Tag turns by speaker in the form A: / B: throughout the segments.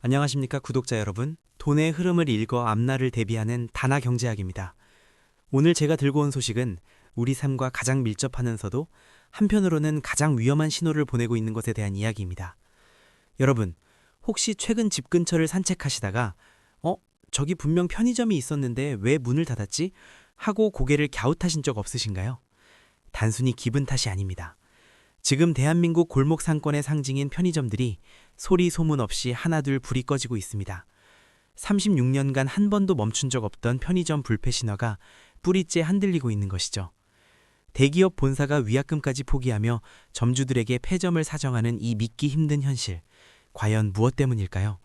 A: 안녕하십니까 구독자 여러분. 돈의 흐름을 읽어 앞날을 대비하는 단아 경제학입니다. 오늘 제가 들고 온 소식은 우리 삶과 가장 밀접하면서도 한편으로는 가장 위험한 신호를 보내고 있는 것에 대한 이야기입니다. 여러분, 혹시 최근 집 근처를 산책하시다가 저기 분명 편의점이 있었는데 왜 문을 닫았지? 하고 고개를 갸웃하신 적 없으신가요? 단순히 기분 탓이 아닙니다. 지금 대한민국 골목 상권의 상징인 편의점들이 소리 소문 없이 하나둘 불이 꺼지고 있습니다. 36년간 한 번도 멈춘 적 없던 편의점 불패 신화가 뿌리째 흔들리고 있는 것이죠. 대기업 본사가 위약금까지 포기하며 점주들에게 폐점을 사정하는 이 믿기 힘든 현실, 과연 무엇 때문일까요?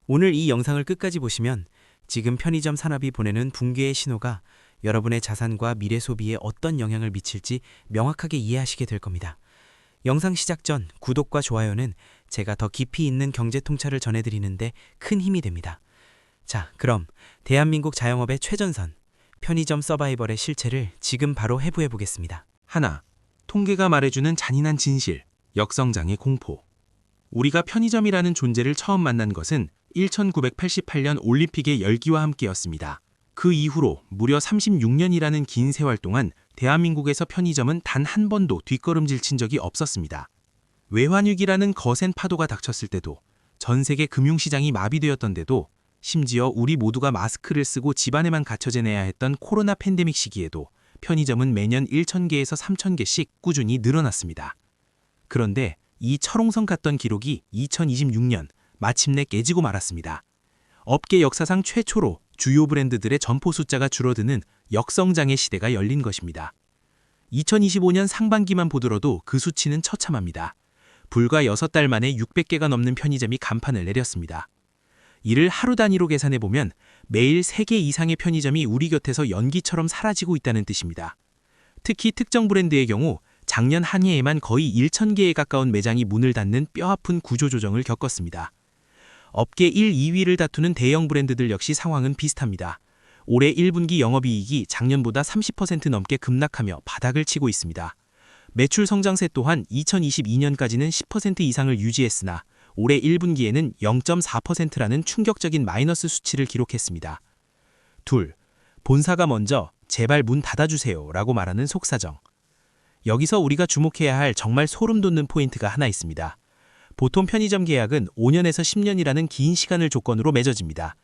A: 오늘 이 영상을 끝까지 보시면 지금 편의점 산업이 보내는 붕괴의 신호가 여러분의 자산과 미래 소비에 어떤 영향을 미칠지 명확하게 이해하시게 될 겁니다. 영상 시작 전 구독과 좋아요는 제가 더 깊이 있는 경제 통찰을 전해드리는데 큰 힘이 됩니다. 자, 그럼 대한민국 자영업의 최전선, 편의점 서바이벌의 실체를 지금 바로 해부해 보겠습니다.
B: 하나, 통계가 말해주는 잔인한 진실, 역성장의 공포. 우리가 편의점이라는 존재를 처음 만난 것은 1988년 올림픽의 열기와 함께였습니다. 그 이후로 무려 36년이라는 긴 세월 동안 대한민국에서 편의점은 단 한 번도 뒷걸음질 친 적이 없었습니다. 외환위기라는 거센 파도가 닥쳤을 때도, 전 세계 금융시장이 마비되었던데도, 심지어 우리 모두가 마스크를 쓰고 집 안에만 갇혀 지내야 했던 코로나 팬데믹 시기에도 편의점은 매년 1,000개에서 3,000개씩 꾸준히 늘어났습니다. 그런데 이 철옹성 같던 기록이 2026년 마침내 깨지고 말았습니다. 업계 역사상 최초로 주요 브랜드들의 점포 숫자가 줄어드는 역성장의 시대가 열린 것입니다. 2025년 상반기만 보더라도 그 수치는 처참합니다. 불과 6달 만에 600개가 넘는 편의점이 간판을 내렸습니다. 이를 하루 단위로 계산해보면 매일 3개 이상의 편의점이 우리 곁에서 연기처럼 사라지고 있다는 뜻입니다. 특히 특정 브랜드의 경우 작년 한 해에만 거의 1,000개에 가까운 매장이 문을 닫는 뼈아픈 구조조정을 겪었습니다. 업계 1, 2위를 다투는 대형 브랜드들 역시 상황은 비슷합니다. 올해 1분기 영업이익이 작년보다 30% 넘게 급락하며 바닥을 치고 있습니다. 매출 성장세 또한 2022년까지는 10% 이상을 유지했으나 올해 1분기에는 0.4%라는 충격적인 마이너스 수치를 기록했습니다. 둘, 본사가 먼저 제발 문 닫아주세요 라고 말하는 속사정. 여기서 우리가 주목해야 할 정말 소름 돋는 포인트가 하나 있습니다. 보통 편의점 계약은 5년에서 10년이라는 긴 시간을 조건으로 맺어집니다.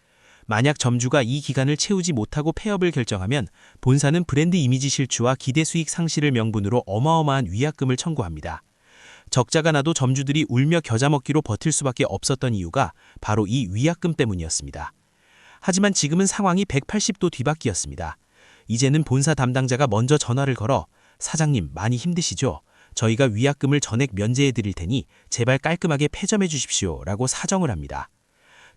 B: 만약 점주가 이 기간을 채우지 못하고 폐업을 결정하면 본사는 브랜드 이미지 실추와 기대 수익 상실을 명분으로 어마어마한 위약금을 청구합니다. 적자가 나도 점주들이 울며 겨자 먹기로 버틸 수밖에 없었던 이유가 바로 이 위약금 때문이었습니다. 하지만 지금은 상황이 180도 뒤바뀌었습니다. 이제는 본사 담당자가 먼저 전화를 걸어 사장님 많이 힘드시죠? 저희가 위약금을 전액 면제해 드릴 테니 제발 깔끔하게 폐점해 주십시오 라고 사정을 합니다.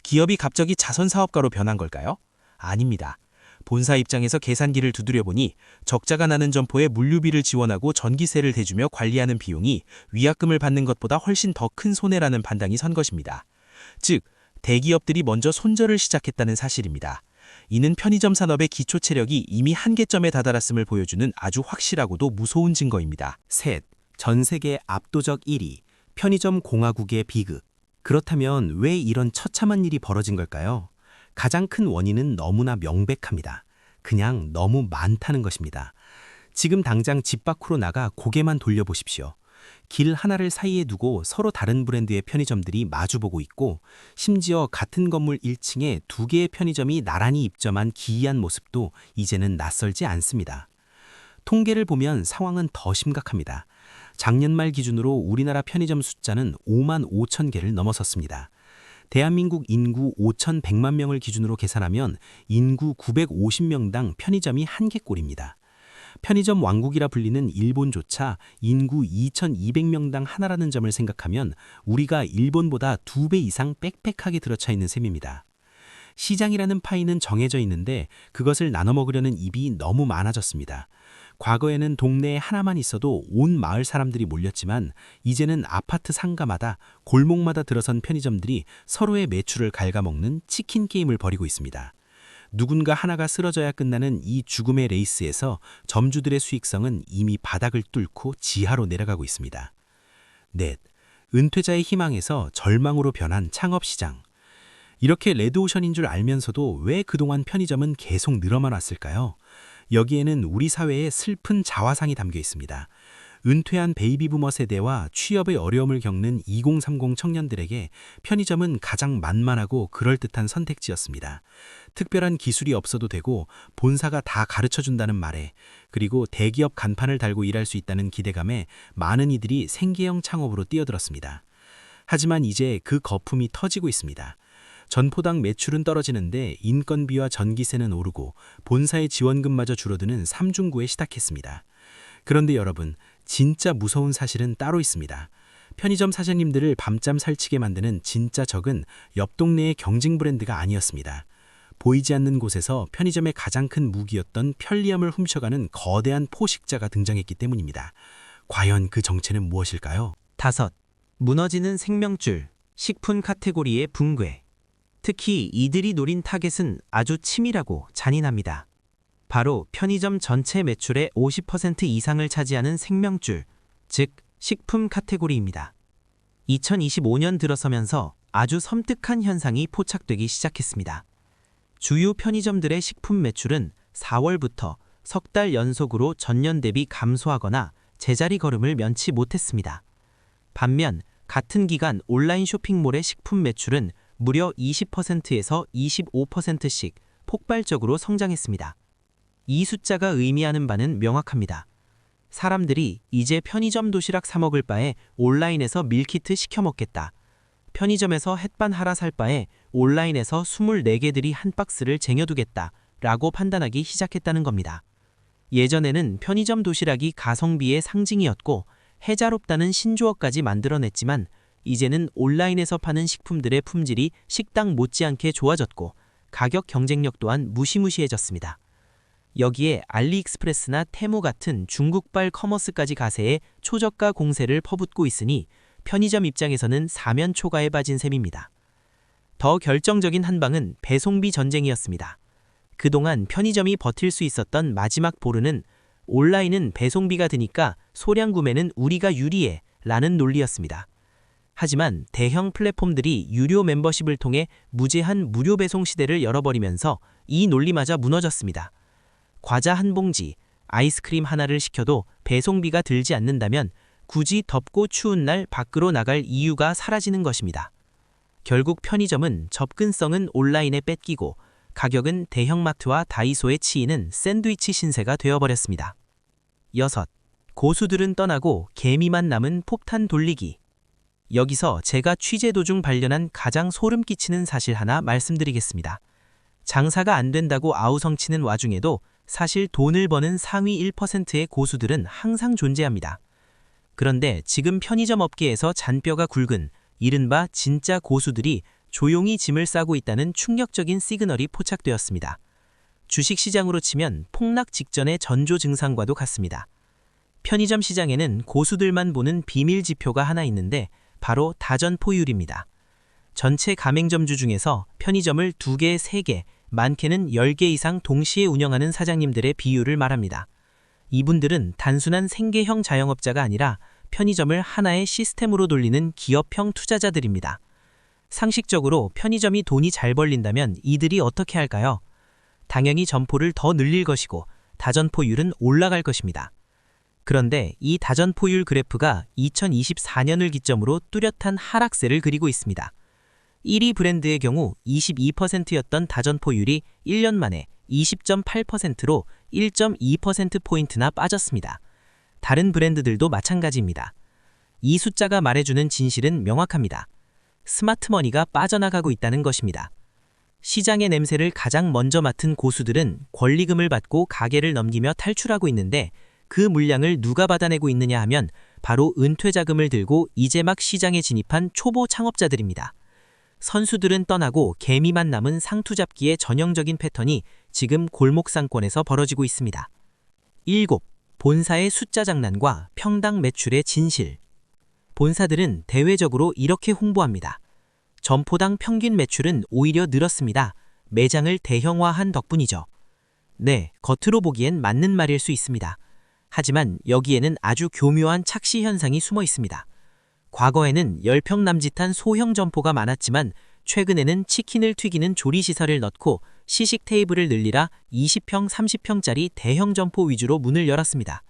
B: 기업이 갑자기 자선사업가로 변한 걸까요? 아닙니다. 본사 입장에서 계산기를 두드려보니 적자가 나는 점포에 물류비를 지원하고 전기세를 대주며 관리하는 비용이 위약금을 받는 것보다 훨씬 더 큰 손해라는 판단이 선 것입니다. 즉, 대기업들이 먼저 손절을 시작했다는 사실입니다. 이는 편의점 산업의 기초 체력이 이미 한계점에 다다랐음을 보여주는 아주 확실하고도 무서운 증거입니다.
A: 셋, 전 세계 압도적 1위, 편의점 공화국의 비극. 그렇다면 왜 이런 처참한 일이 벌어진 걸까요? 가장 큰 원인은 너무나 명백합니다. 그냥 너무 많다는 것입니다. 지금 당장 집 밖으로 나가 고개만 돌려보십시오. 길 하나를 사이에 두고 서로 다른 브랜드의 편의점들이 마주보고 있고, 심지어 같은 건물 1층에 2개의 편의점이 나란히 입점한 기이한 모습도 이제는 낯설지 않습니다. 통계를 보면 상황은 더 심각합니다. 작년 말 기준으로 우리나라 편의점 숫자는 5만 5천 개를 넘어섰습니다. 대한민국 인구 5,100만 명을 기준으로 계산하면 인구 950명당 편의점이 1개꼴입니다. 편의점 왕국이라 불리는 일본조차 인구 2,200명당 하나라는 점을 생각하면 우리가 일본보다 2배 이상 빽빽하게 들어차 있는 셈입니다. 시장이라는 파이는 정해져 있는데 그것을 나눠 먹으려는 입이 너무 많아졌습니다. 과거에는 동네에 하나만 있어도 온 마을 사람들이 몰렸지만 이제는 아파트 상가마다 골목마다 들어선 편의점들이 서로의 매출을 갉아먹는 치킨 게임을 벌이고 있습니다. 누군가 하나가 쓰러져야 끝나는 이 죽음의 레이스에서 점주들의 수익성은 이미 바닥을 뚫고 지하로 내려가고 있습니다. 넷, 은퇴자의 희망에서 절망으로 변한 창업시장. 이렇게 레드오션인 줄 알면서도 왜 그동안 편의점은 계속 늘어만 왔을까요? 여기에는 우리 사회의 슬픈 자화상이 담겨 있습니다. 은퇴한 베이비부머 세대와 취업의 어려움을 겪는 2030 청년들에게 편의점은 가장 만만하고 그럴듯한 선택지였습니다. 특별한 기술이 없어도 되고 본사가 다 가르쳐준다는 말에, 그리고 대기업 간판을 달고 일할 수 있다는 기대감에 많은 이들이 생계형 창업으로 뛰어들었습니다. 하지만 이제 그 거품이 터지고 있습니다. 전포당 매출은 떨어지는데 인건비와 전기세는 오르고 본사의 지원금마저 줄어드는 삼중구에 시달했습니다. 그런데 여러분, 진짜 무서운 사실은 따로 있습니다. 편의점 사장님들을 밤잠 설치게 만드는 진짜 적은 옆 동네의 경쟁 브랜드가 아니었습니다. 보이지 않는 곳에서 편의점의 가장 큰 무기였던 편리함을 훔쳐가는 거대한 포식자가 등장했기 때문입니다. 과연 그 정체는 무엇일까요?
C: 5. 무너지는 생명줄, 식품 카테고리의 붕괴. 특히 이들이 노린 타겟은 아주 치밀하고 잔인합니다. 바로 편의점 전체 매출의 50% 이상을 차지하는 생명줄, 즉 식품 카테고리입니다. 2025년 들어서면서 아주 섬뜩한 현상이 포착되기 시작했습니다. 주요 편의점들의 식품 매출은 4월부터 석 달 연속으로 전년 대비 감소하거나 제자리 걸음을 면치 못했습니다. 반면 같은 기간 온라인 쇼핑몰의 식품 매출은 무려 20%에서 25%씩 폭발적으로 성장했습니다. 이 숫자가 의미하는 바는 명확합니다. 사람들이 이제 편의점 도시락 사 먹을 바에 온라인에서 밀키트 시켜 먹겠다. 편의점에서 햇반 하나 살 바에 온라인에서 24개들이 한 박스를 쟁여두겠다 라고 판단하기 시작했다는 겁니다. 예전에는 편의점 도시락이 가성비의 상징이었고 해자롭다는 신조어까지 만들어냈지만 이제는 온라인에서 파는 식품들의 품질이 식당 못지않게 좋아졌고 가격 경쟁력 또한 무시무시해졌습니다. 여기에 알리익스프레스나 테무 같은 중국발 커머스까지 가세해 초저가 공세를 퍼붓고 있으니 편의점 입장에서는 사면초가에 빠진 셈입니다. 더 결정적인 한 방은 배송비 전쟁이었습니다. 그동안 편의점이 버틸 수 있었던 마지막 보루는 온라인은 배송비가 드니까 소량 구매는 우리가 유리해 라는 논리였습니다. 하지만 대형 플랫폼들이 유료 멤버십을 통해 무제한 무료 배송 시대를 열어버리면서 이 논리마저 무너졌습니다. 과자 한 봉지, 아이스크림 하나를 시켜도 배송비가 들지 않는다면 굳이 덥고 추운 날 밖으로 나갈 이유가 사라지는 것입니다. 결국 편의점은 접근성은 온라인에 뺏기고 가격은 대형마트와 다이소에 치이는 샌드위치 신세가 되어버렸습니다. 6. 고수들은 떠나고 개미만 남은 폭탄 돌리기. 여기서 제가 취재 도중 발견한 가장 소름 끼치는 사실 하나 말씀드리겠습니다. 장사가 안 된다고 아우성치는 와중에도 사실 돈을 버는 상위 1%의 고수들은 항상 존재합니다. 그런데 지금 편의점 업계에서 잔뼈가 굵은 이른바 진짜 고수들이 조용히 짐을 싸고 있다는 충격적인 시그널이 포착되었습니다. 주식시장으로 치면 폭락 직전의 전조 증상과도 같습니다. 편의점 시장에는 고수들만 보는 비밀 지표가 하나 있는데 바로 다전포율입니다. 전체 가맹점주 중에서 편의점을 2개, 3개, 많게는 10개 이상 동시에 운영하는 사장님들의 비율을 말합니다. 이분들은 단순한 생계형 자영업자가 아니라 편의점을 하나의 시스템으로 돌리는 기업형 투자자들입니다. 상식적으로 편의점이 돈이 잘 벌린다면 이들이 어떻게 할까요? 당연히 점포를 더 늘릴 것이고 다전포율은 올라갈 것입니다. 그런데 이 다전포율 그래프가 2024년을 기점으로 뚜렷한 하락세를 그리고 있습니다. 1위 브랜드의 경우 22%였던 다전포율이 1년 만에 20.8%로 1.2%포인트나 빠졌습니다. 다른 브랜드들도 마찬가지입니다. 이 숫자가 말해주는 진실은 명확합니다. 스마트머니가 빠져나가고 있다는 것입니다. 시장의 냄새를 가장 먼저 맡은 고수들은 권리금을 받고 가게를 넘기며 탈출하고 있는데 그 물량을 누가 받아내고 있느냐 하면 바로 은퇴자금을 들고 이제 막 시장에 진입한 초보 창업자들입니다. 선수들은 떠나고 개미만 남은 상투잡기의 전형적인 패턴이 지금 골목상권에서 벌어지고 있습니다. 7. 본사의 숫자 장난과 평당 매출의 진실. 본사들은 대외적으로 이렇게 홍보합니다. 점포당 평균 매출은 오히려 늘었습니다. 매장을 대형화한 덕분이죠. 네, 겉으로 보기엔 맞는 말일 수 있습니다. 하지만 여기에는 아주 교묘한 착시 현상이 숨어 있습니다. 과거에는 10평 남짓한 소형 점포가 많았지만 최근에는 치킨을 튀기는 조리시설을 넣고 시식 테이블을 늘리라 20평, 30평짜리 대형 점포 위주로 문을 열었습니다.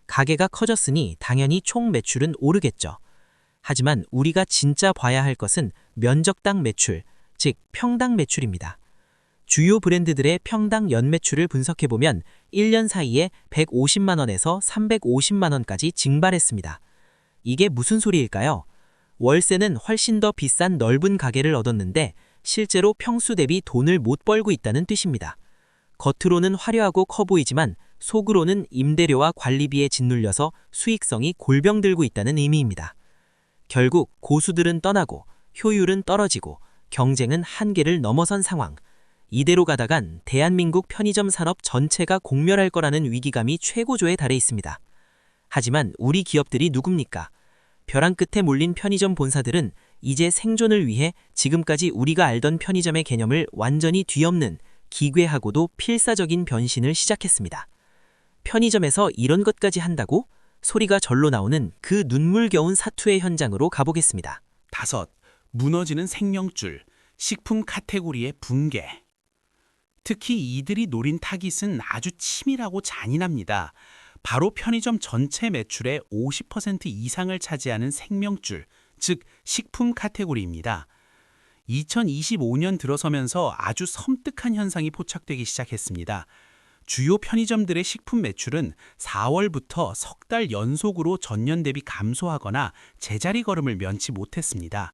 C: 가게가 커졌으니 당연히 총 매출은 오르겠죠. 하지만 우리가 진짜 봐야 할 것은 면적당 매출, 즉 평당 매출입니다. 주요 브랜드들의 평당 연매출을 분석해보면 1년 사이에 150만 원에서 350만 원까지 증발했습니다. 이게 무슨 소리일까요? 월세는 훨씬 더 비싼 넓은 가게를 얻었는데 실제로 평수 대비 돈을 못 벌고 있다는 뜻입니다. 겉으로는 화려하고 커 보이지만 속으로는 임대료와 관리비에 짓눌려서 수익성이 골병들고 있다는 의미입니다. 결국 고수들은 떠나고 효율은 떨어지고 경쟁은 한계를 넘어선 상황. 이대로 가다간 대한민국 편의점 산업 전체가 공멸할 거라는 위기감이 최고조에 달해 있습니다. 하지만 우리 기업들이 누굽니까? 벼랑 끝에 몰린 편의점 본사들은 이제 생존을 위해 지금까지 우리가 알던 편의점의 개념을 완전히 뒤엎는 기괴하고도 필사적인 변신을 시작했습니다. 편의점에서 이런 것까지 한다고? 소리가 절로 나오는 그 눈물겨운 사투의 현장으로 가보겠습니다.
D: 5. 무너지는 생명줄, 식품 카테고리의 붕괴. 특히 이들이 노린 타깃은 아주 치밀하고 잔인합니다. 바로 편의점 전체 매출의 50% 이상을 차지하는 생명줄, 즉 식품 카테고리입니다. 2025년 들어서면서 아주 섬뜩한 현상이 포착되기 시작했습니다. 주요 편의점들의 식품 매출은 4월부터 석 달 연속으로 전년 대비 감소하거나 제자리 걸음을 면치 못했습니다.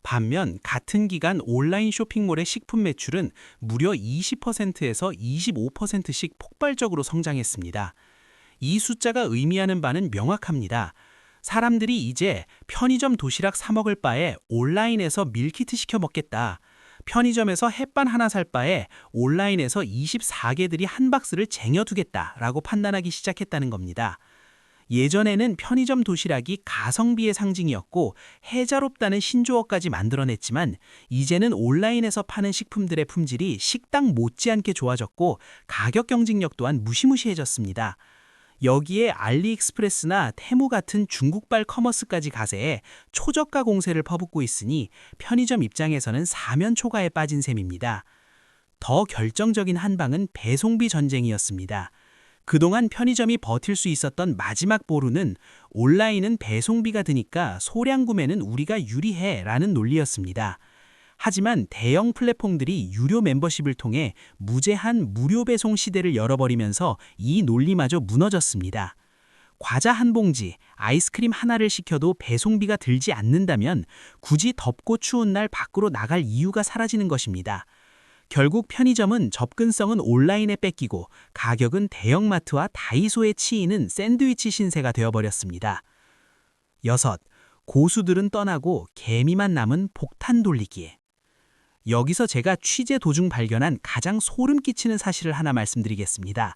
D: 반면 같은 기간 온라인 쇼핑몰의 식품 매출은 무려 20%에서 25%씩 폭발적으로 성장했습니다. 이 숫자가 의미하는 바는 명확합니다. 사람들이 이제 편의점 도시락 사 먹을 바에 온라인에서 밀키트 시켜 먹겠다. 편의점에서 햇반 하나 살 바에 온라인에서 24개들이 한 박스를 쟁여두겠다라고 판단하기 시작했다는 겁니다. 예전에는 편의점 도시락이 가성비의 상징이었고 해자롭다는 신조어까지 만들어냈지만 이제는 온라인에서 파는 식품들의 품질이 식당 못지않게 좋아졌고 가격 경쟁력 또한 무시무시해졌습니다. 여기에 알리익스프레스나 테무 같은 중국발 커머스까지 가세해 초저가 공세를 퍼붓고 있으니 편의점 입장에서는 사면초가에 빠진 셈입니다. 더 결정적인 한 방은 배송비 전쟁이었습니다. 그동안 편의점이 버틸 수 있었던 마지막 보루는 온라인은 배송비가 드니까 소량 구매는 우리가 유리해 라는 논리였습니다. 하지만 대형 플랫폼들이 유료 멤버십을 통해 무제한 무료 배송 시대를 열어버리면서 이 논리마저 무너졌습니다. 과자 한 봉지, 아이스크림 하나를 시켜도 배송비가 들지 않는다면 굳이 덥고 추운 날 밖으로 나갈 이유가 사라지는 것입니다. 결국 편의점은 접근성은 온라인에 뺏기고 가격은 대형마트와 다이소에 치이는 샌드위치 신세가 되어버렸습니다. 6. 고수들은 떠나고 개미만 남은 폭탄 돌리기. 여기서 제가 취재 도중 발견한 가장 소름 끼치는 사실을 하나 말씀드리겠습니다.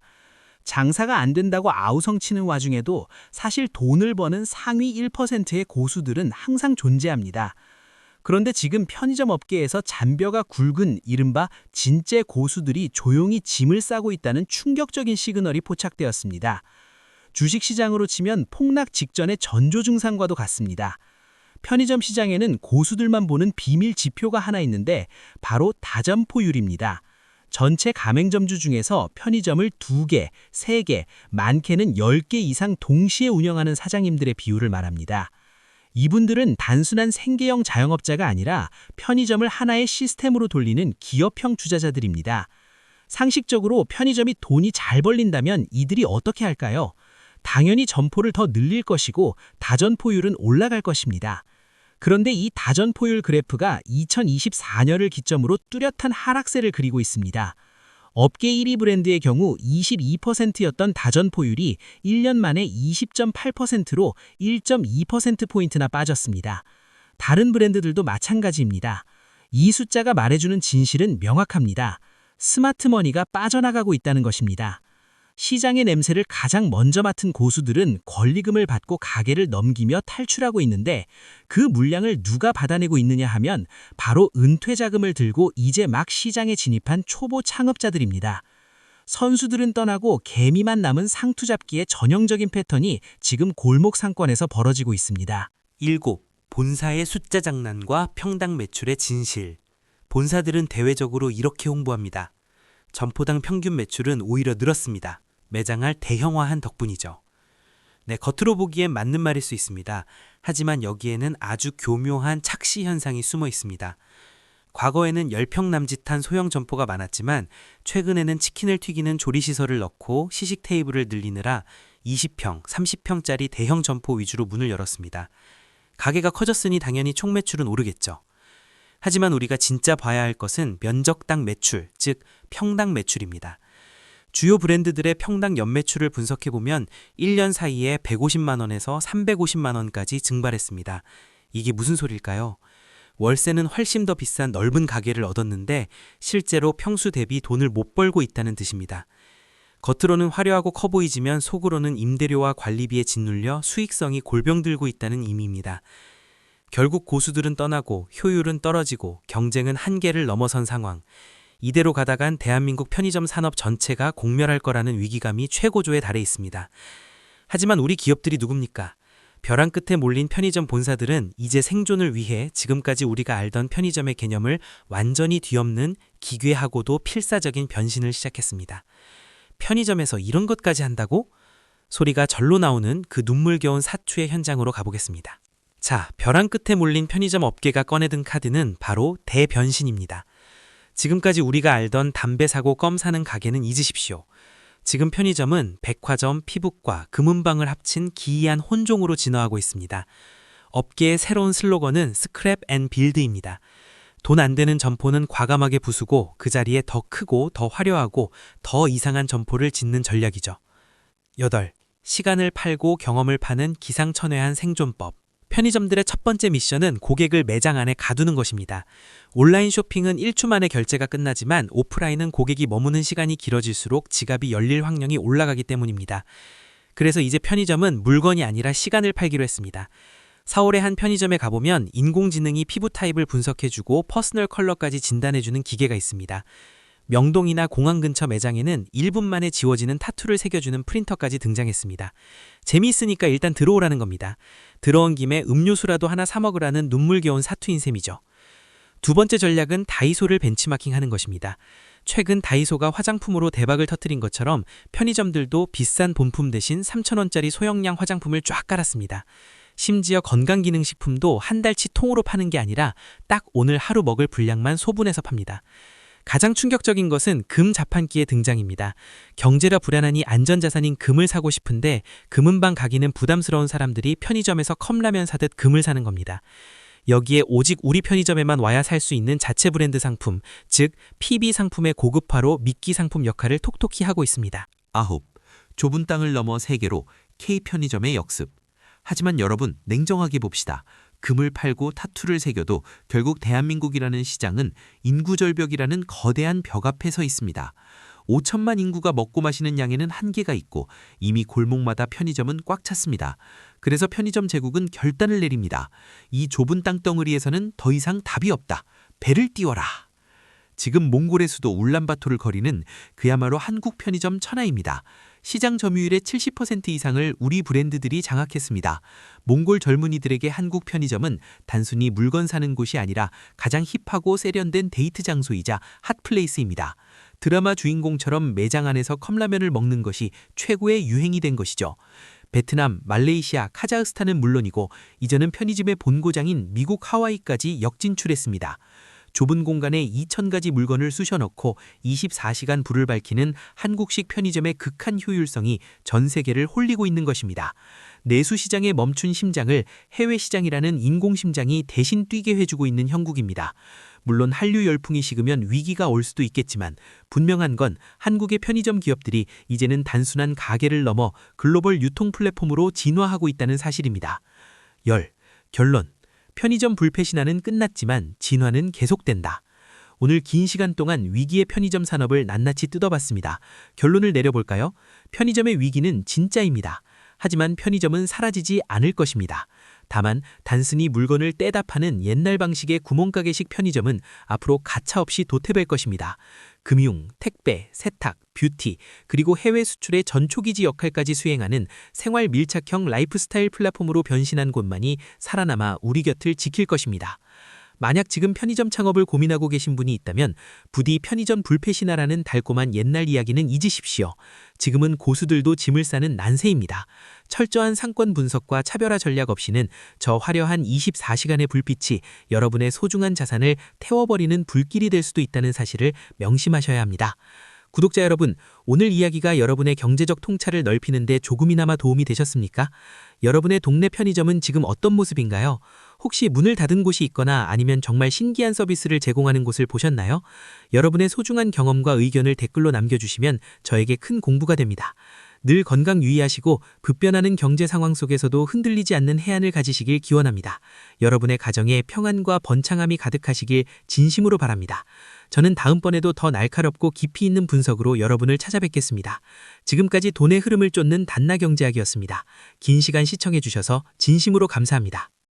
D: 장사가 안 된다고 아우성치는 와중에도 사실 돈을 버는 상위 1%의 고수들은 항상 존재합니다. 그런데 지금 편의점 업계에서 잔뼈가 굵은 이른바 진짜 고수들이 조용히 짐을 싸고 있다는 충격적인 시그널이 포착되었습니다. 주식시장으로 치면 폭락 직전의 전조증상과도 같습니다. 편의점 시장에는 고수들만 보는 비밀 지표가 하나 있는데 바로 다점포율입니다. 전체 가맹점주 중에서 편의점을 2개, 3개, 많게는 10개 이상 동시에 운영하는 사장님들의 비율을 말합니다. 이분들은 단순한 생계형 자영업자가 아니라 편의점을 하나의 시스템으로 돌리는 기업형 투자자들입니다. 상식적으로 편의점이 돈이 잘 벌린다면 이들이 어떻게 할까요? 당연히 점포를 더 늘릴 것이고 다전포율은 올라갈 것입니다. 그런데 이 다전포율 그래프가 2024년을 기점으로 뚜렷한 하락세를 그리고 있습니다. 업계 1위 브랜드의 경우 22%였던 다전포율이 1년 만에 20.8%로 1.2%포인트나 빠졌습니다. 다른 브랜드들도 마찬가지입니다. 이 숫자가 말해주는 진실은 명확합니다. 스마트머니가 빠져나가고 있다는 것입니다. 시장의 냄새를 가장 먼저 맡은 고수들은 권리금을 받고 가게를 넘기며 탈출하고 있는데 그 물량을 누가 받아내고 있느냐 하면 바로 은퇴 자금을 들고 이제 막 시장에 진입한 초보 창업자들입니다. 선수들은 떠나고 개미만 남은 상투 잡기의 전형적인 패턴이 지금 골목 상권에서 벌어지고 있습니다.
C: 7. 본사의 숫자 장난과 평당 매출의 진실. 본사들은 대외적으로 이렇게 홍보합니다. 점포당 평균 매출은 오히려 늘었습니다. 매장을 대형화한 덕분이죠. 네, 겉으로 보기엔 맞는 말일 수 있습니다. 하지만 여기에는 아주 교묘한 착시 현상이 숨어 있습니다. 과거에는 10평 남짓한 소형 점포가 많았지만 최근에는 치킨을 튀기는 조리시설을 넣고 시식 테이블을 늘리느라 20평, 30평짜리 대형 점포 위주로 문을 열었습니다. 가게가 커졌으니 당연히 총 매출은 오르겠죠. 하지만 우리가 진짜 봐야 할 것은 면적당 매출, 즉 평당 매출입니다. 주요 브랜드들의 평당 연매출을 분석해보면 1년 사이에 150만 원에서 350만 원까지 증발했습니다. 이게 무슨 소릴까요? 월세는 훨씬 더 비싼 넓은 가게를 얻었는데 실제로 평수 대비 돈을 못 벌고 있다는 뜻입니다. 겉으로는 화려하고 커 보이지만 속으로는 임대료와 관리비에 짓눌려 수익성이 골병들고 있다는 의미입니다. 결국 고수들은 떠나고 효율은 떨어지고 경쟁은 한계를 넘어선 상황. 이대로 가다간 대한민국 편의점 산업 전체가 공멸할 거라는 위기감이 최고조에 달해 있습니다. 하지만 우리 기업들이 누굽니까? 벼랑 끝에 몰린 편의점 본사들은 이제 생존을 위해 지금까지 우리가 알던 편의점의 개념을 완전히 뒤엎는 기괴하고도 필사적인 변신을 시작했습니다. 편의점에서 이런 것까지 한다고? 소리가 절로 나오는 그 눈물겨운 사투의 현장으로 가보겠습니다. 자, 벼랑 끝에 몰린 편의점 업계가 꺼내든 카드는 바로 대변신입니다. 지금까지 우리가 알던 담배 사고 껌 사는 가게는 잊으십시오. 지금 편의점은 백화점, 피부과, 금은방을 합친 기이한 혼종으로 진화하고 있습니다. 업계의 새로운 슬로건은 스크랩 앤 빌드입니다. 돈 안 되는 점포는 과감하게 부수고 그 자리에 더 크고 더 화려하고 더 이상한 점포를 짓는 전략이죠. 8. 시간을 팔고 경험을 파는 기상천외한 생존법. 편의점들의 첫 번째 미션은 고객을 매장 안에 가두는 것입니다. 온라인 쇼핑은 1초 만에 결제가 끝나지만 오프라인은 고객이 머무는 시간이 길어질수록 지갑이 열릴 확률이 올라가기 때문입니다. 그래서 이제 편의점은 물건이 아니라 시간을 팔기로 했습니다. 서울의 한 편의점에 가보면 인공지능이 피부 타입을 분석해주고 퍼스널 컬러까지 진단해주는 기계가 있습니다. 명동이나 공항 근처 매장에는 1분 만에 지워지는 타투를 새겨주는 프린터까지 등장했습니다. 재미있으니까 일단 들어오라는 겁니다. 들어온 김에 음료수라도 하나 사 먹으라는 눈물겨운 사투인 셈이죠. 두 번째 전략은 다이소를 벤치마킹하는 것입니다. 최근 다이소가 화장품으로 대박을 터뜨린 것처럼 편의점들도 비싼 본품 대신 3,000원짜리 소형량 화장품을 쫙 깔았습니다. 심지어 건강기능식품도 한 달치 통으로 파는 게 아니라 딱 오늘 하루 먹을 분량만 소분해서 팝니다. 가장 충격적인 것은 금 자판기의 등장입니다. 경제라 불안하니 안전자산인 금을 사고 싶은데 금은방 가기는 부담스러운 사람들이 편의점에서 컵라면 사듯 금을 사는 겁니다. 여기에 오직 우리 편의점에만 와야 살 수 있는 자체 브랜드 상품, 즉 PB 상품의 고급화로 미끼 상품 역할을 톡톡히 하고 있습니다.
A: 9. 좁은 땅을 넘어 세계로 K편의점의 역습. 하지만 여러분, 냉정하게 봅시다. 금을 팔고 타투를 새겨도 결국 대한민국이라는 시장은 인구절벽이라는 거대한 벽 앞에 서 있습니다. 5천만 인구가 먹고 마시는 양에는 한계가 있고 이미 골목마다 편의점은 꽉 찼습니다. 그래서 편의점 제국은 결단을 내립니다. 이 좁은 땅덩어리에서는 더 이상 답이 없다. 배를 띄워라. 지금 몽골의 수도 울란바토르를 거리는 그야말로 한국 편의점 천하입니다. 시장 점유율의 70% 이상을 우리 브랜드들이 장악했습니다. 몽골 젊은이들에게 한국 편의점은 단순히 물건 사는 곳이 아니라 가장 힙하고 세련된 데이트 장소이자 핫플레이스입니다. 드라마 주인공처럼 매장 안에서 컵라면을 먹는 것이 최고의 유행이 된 것이죠. 베트남, 말레이시아, 카자흐스탄은 물론이고 이제는 편의점의 본고장인 미국 하와이까지 역진출했습니다. 좁은 공간에 2,000가지 물건을 쑤셔넣고 24시간 불을 밝히는 한국식 편의점의 극한 효율성이 전 세계를 홀리고 있는 것입니다. 내수 시장에 멈춘 심장을 해외 시장이라는 인공심장이 대신 뛰게 해주고 있는 형국입니다. 물론 한류 열풍이 식으면 위기가 올 수도 있겠지만 분명한 건 한국의 편의점 기업들이 이제는 단순한 가게를 넘어 글로벌 유통 플랫폼으로 진화하고 있다는 사실입니다. 결론. 편의점 불패 신화는 끝났지만 진화는 계속된다. 오늘 긴 시간 동안 위기의 편의점 산업을 낱낱이 뜯어봤습니다. 결론을 내려볼까요? 편의점의 위기는 진짜입니다. 하지만 편의점은 사라지지 않을 것입니다. 다만 단순히 물건을 떼다 파는 옛날 방식의 구멍가게식 편의점은 앞으로 가차없이 도태될 것입니다. 금융, 택배, 세탁, 뷰티, 그리고 해외 수출의 전초기지 역할까지 수행하는 생활 밀착형 라이프스타일 플랫폼으로 변신한 곳만이 살아남아 우리 곁을 지킬 것입니다.
C: 만약 지금 편의점 창업을 고민하고 계신 분이 있다면 부디 편의점 불패시나라는 달콤한 옛날 이야기는 잊으십시오. 지금은 고수들도 짐을 싸는 난세입니다. 철저한 상권 분석과 차별화 전략 없이는 저 화려한 24시간의 불빛이 여러분의 소중한 자산을 태워버리는 불길이 될 수도 있다는 사실을 명심하셔야 합니다. 구독자 여러분, 오늘 이야기가 여러분의 경제적 통찰을 넓히는 데 조금이나마 도움이 되셨습니까? 여러분의 동네 편의점은 지금 어떤 모습인가요? 혹시 문을 닫은 곳이 있거나 아니면 정말 신기한 서비스를 제공하는 곳을 보셨나요? 여러분의 소중한 경험과 의견을 댓글로 남겨주시면 저에게 큰 공부가 됩니다. 늘 건강 유의하시고 급변하는 경제 상황 속에서도 흔들리지 않는 해안을 가지시길 기원합니다. 여러분의 가정에 평안과 번창함이 가득하시길 진심으로 바랍니다. 저는 다음번에도 더 날카롭고 깊이 있는 분석으로 여러분을 찾아뵙겠습니다. 지금까지 돈의 흐름을 쫓는 단나경제학이었습니다. 긴 시간 시청해주셔서 진심으로 감사합니다.